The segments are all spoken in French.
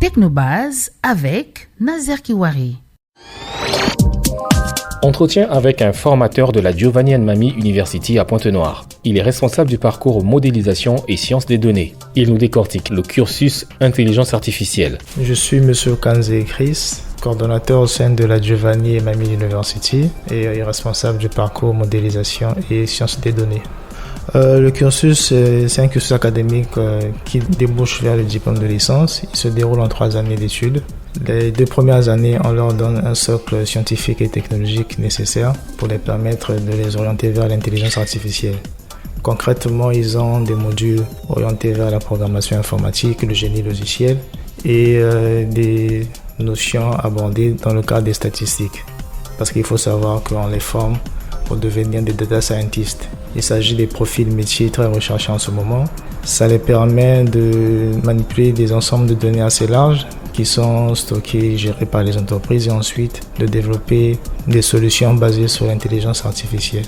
Technobase avec Nazer Kiwari. Entretien avec un formateur de la Giovanni & Mamie University à Pointe-Noire. Il est responsable du parcours modélisation et sciences des données. Il nous décortique le cursus intelligence artificielle. Je suis M. Kanze Chris, coordonnateur au sein de la Giovanni & Mamie University et responsable du parcours modélisation et sciences des données. Le cursus, c'est un cursus académique qui débouche vers le diplôme de licence. Il se déroule en 3 années d'études. Les 2 premières années, on leur donne un socle scientifique et technologique nécessaire pour les permettre de les orienter vers l'intelligence artificielle. Concrètement, ils ont des modules orientés vers la programmation informatique, le génie logiciel et des notions abordées dans le cadre des statistiques. Parce qu'il faut savoir qu'on les forme pour devenir des data scientists. Il s'agit des profils métiers très recherchés en ce moment. Ça les permet de manipuler des ensembles de données assez larges qui sont stockés et gérés par les entreprises et ensuite de développer des solutions basées sur l'intelligence artificielle.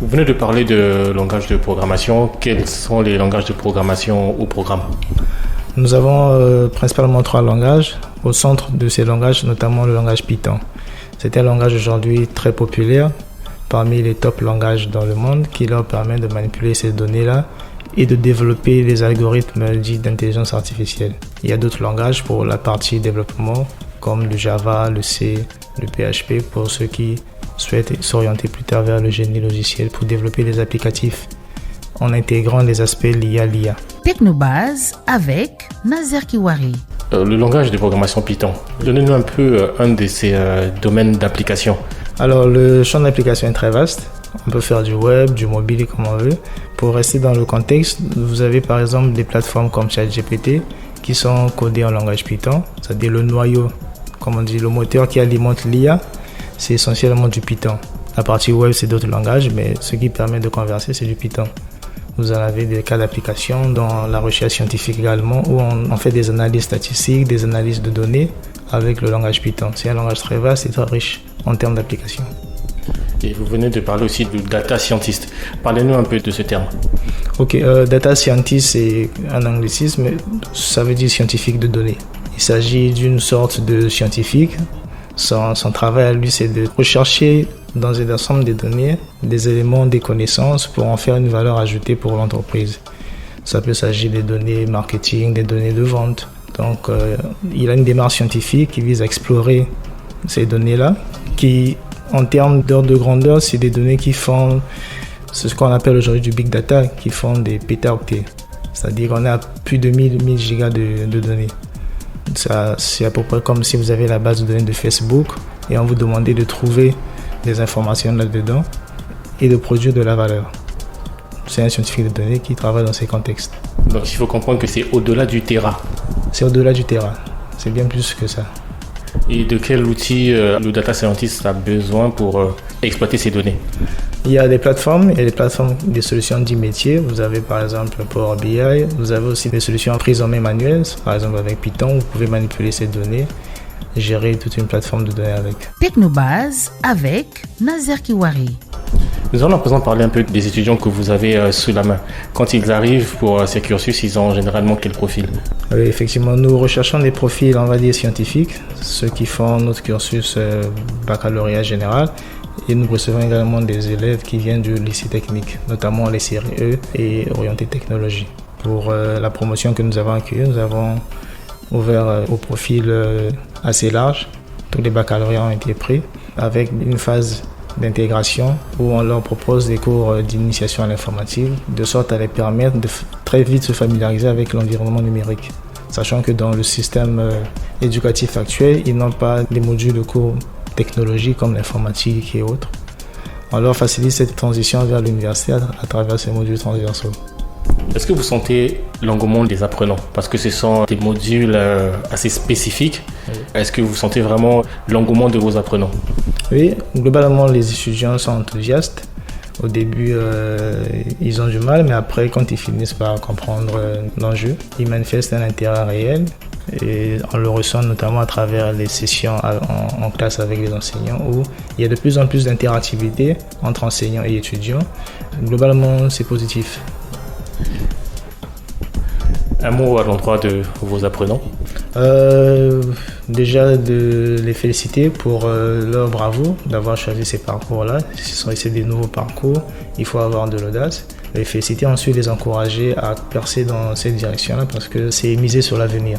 Vous venez de parler de langage de programmation. Quels sont les langages de programmation au programme ? Nous avons principalement 3 langages. Au centre de ces langages, notamment le langage Python. C'est un langage aujourd'hui très populaire parmi les top langages dans le monde qui leur permet de manipuler ces données-là et de développer les algorithmes dits d'intelligence artificielle. Il y a d'autres langages pour la partie développement comme le Java, le C, le PHP pour ceux qui souhaitent s'orienter plus tard vers le génie logiciel pour développer des applicatifs en intégrant les aspects liés à l'IA. Technobase avec Nazer Kiwari. Le langage de programmation Python. Donnez-nous un peu un de ces domaines d'application. Alors le champ d'application est très vaste. On peut faire du web, du mobile comme on veut. Pour rester dans le contexte, vous avez par exemple des plateformes comme ChatGPT qui sont codées en langage Python. C'est-à-dire le noyau, comme on dit, le moteur qui alimente l'IA, c'est essentiellement du Python. La partie web, c'est d'autres langages, mais ce qui permet de converser, c'est du Python. Vous en avez des cas d'application dans la recherche scientifique également où on fait des analyses statistiques, des analyses de données avec le langage Python. C'est un langage très vaste et très riche en termes d'application. Et vous venez de parler aussi de data scientist. Parlez-nous un peu de ce terme. Ok, data scientist, c'est un anglicisme, ça veut dire scientifique de données. Il s'agit d'une sorte de scientifique. Son travail à lui, c'est de rechercher dans un ensemble de données des éléments, des connaissances pour en faire une valeur ajoutée pour l'entreprise. Ça peut s'agir des données marketing, des données de vente. Donc, il a une démarche scientifique qui vise à explorer ces données-là, qui, en termes d'ordre de grandeur, c'est des données qui font ce qu'on appelle aujourd'hui du big data, qui font des pétaoctets. C'est-à-dire qu'on a plus de 1000 gigas de données. Ça, c'est à peu près comme si vous avez la base de données de Facebook et on vous demandait de trouver des informations là-dedans et de produire de la valeur. C'est un scientifique de données qui travaille dans ces contextes. Donc il faut comprendre que c'est au-delà du terrain. C'est au-delà du terrain. C'est bien plus que ça. Et de quel outil le data scientist a besoin pour exploiter ces données ? Il y a des plateformes, des solutions dites métiers. Vous avez par exemple Power BI, vous avez aussi des solutions prises en main manuelles. Par exemple avec Python, vous pouvez manipuler ces données, gérer toute une plateforme de données avec. Technobase avec Nazer Kiwari. Nous allons à présent parler un peu des étudiants que vous avez sous la main. Quand ils arrivent pour ces cursus, ils ont généralement quel profil ? Oui, effectivement, nous recherchons des profils, on va dire, scientifiques, ceux qui font notre cursus baccalauréat général. Et nous recevons également des élèves qui viennent du lycée technique, notamment les séries E et orientés technologie. Pour la promotion que nous avons accueillie, nous avons ouvert au profil assez large. Tous les baccalauréats ont été pris avec une phase d'intégration où on leur propose des cours d'initiation à l'informatique de sorte à les permettre de très vite se familiariser avec l'environnement numérique. Sachant que dans le système éducatif actuel, ils n'ont pas des modules de cours technologiques comme l'informatique et autres. On leur facilite cette transition vers l'université à travers ces modules transversaux. Est-ce que vous sentez l'engouement des apprenants ? Parce que ce sont des modules assez spécifiques. Oui. Est-ce que vous sentez vraiment l'engouement de vos apprenants ? Oui, globalement, les étudiants sont enthousiastes. Au début, ils ont du mal, mais après, quand ils finissent par comprendre l'enjeu, ils manifestent un intérêt réel. Et on le ressent notamment à travers les sessions en classe avec les enseignants où il y a de plus en plus d'interactivité entre enseignants et étudiants. Globalement, c'est positif. Un mot à l'endroit de vos apprenants? Déjà de les féliciter pour leur bravoure d'avoir choisi ces parcours-là. C'est des nouveaux parcours, il faut avoir de l'audace. Les féliciter, ensuite les encourager à percer dans cette direction-là parce que c'est miser sur l'avenir.